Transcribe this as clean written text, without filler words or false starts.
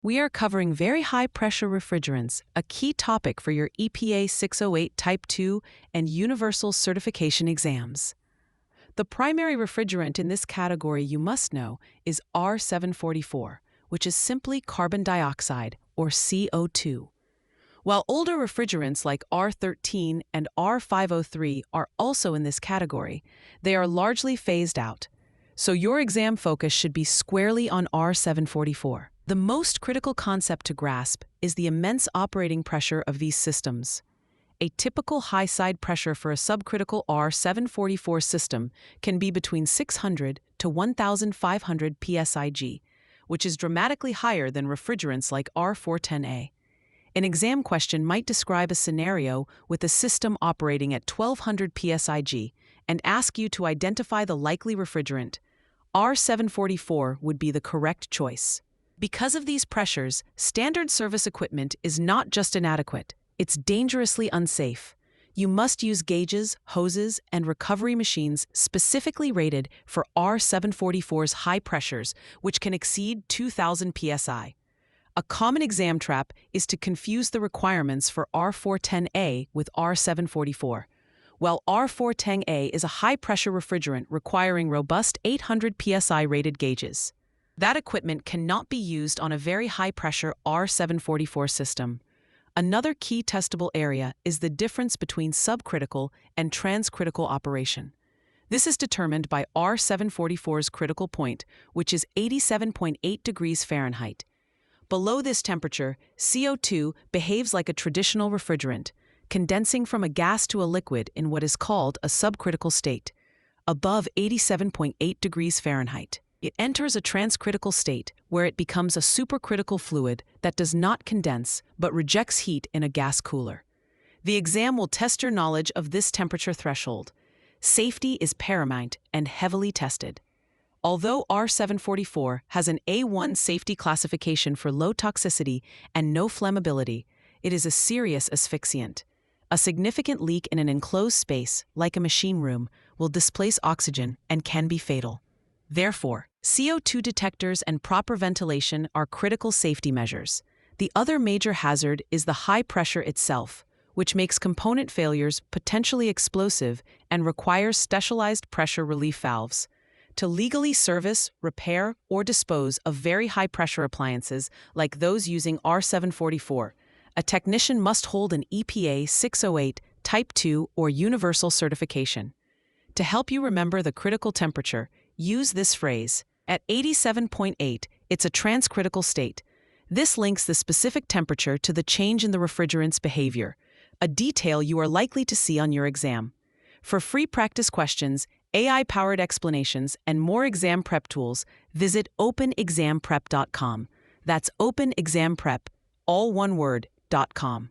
We are covering very high-pressure refrigerants, a key topic for your EPA 608 Type 2 and Universal certification exams. The primary refrigerant in this category you must know is R-744, which is simply carbon dioxide, or CO2. While older refrigerants like R-13 and R-503 are also in this category, they are largely phased out. So your exam focus should be squarely on R-744. The most critical concept to grasp is the immense operating pressure of these systems. A typical high side pressure for a subcritical R-744 system can be between 600 to 1,500 psig, which is dramatically higher than refrigerants like R-410A. An exam question might describe a scenario with a system operating at 1,200 psig and ask you to identify the likely refrigerant. R-744 would be the correct choice. Because of these pressures, standard service equipment is not just inadequate, it's dangerously unsafe. You must use gauges, hoses, and recovery machines specifically rated for R-744's high pressures, which can exceed 2,000 psi. A common exam trap is to confuse the requirements for R-410A with R-744. While R-410A is a high-pressure refrigerant requiring robust 800 psi rated gauges, that equipment cannot be used on a very high-pressure R-744 system. Another key testable area is the difference between subcritical and transcritical operation. This is determined by R-744's critical point, which is 87.8 degrees Fahrenheit. Below this temperature, CO2 behaves like a traditional refrigerant, condensing from a gas to a liquid in what is called a subcritical state. Above 87.8 degrees Fahrenheit, it enters a transcritical state where it becomes a supercritical fluid that does not condense but rejects heat in a gas cooler. The exam will test your knowledge of this temperature threshold. Safety is paramount and heavily tested. Although R-744 has an A1 safety classification for low toxicity and no flammability, it is a serious asphyxiant. A significant leak in an enclosed space, like a machine room, will displace oxygen and can be fatal. Therefore, CO2 detectors and proper ventilation are critical safety measures. The other major hazard is the high pressure itself, which makes component failures potentially explosive and requires specialized pressure relief valves. To legally service, repair, or dispose of very high-pressure appliances like those using R-744, a technician must hold an EPA 608 Type 2 or Universal certification. To help you remember the critical temperature, use this phrase: at 87.8, it's a transcritical state. This links the specific temperature to the change in the refrigerant's behavior, a detail you are likely to see on your exam. For free practice questions, AI-powered explanations, and more exam prep tools, visit openexamprep.com. That's openexamprep, all one word, .com.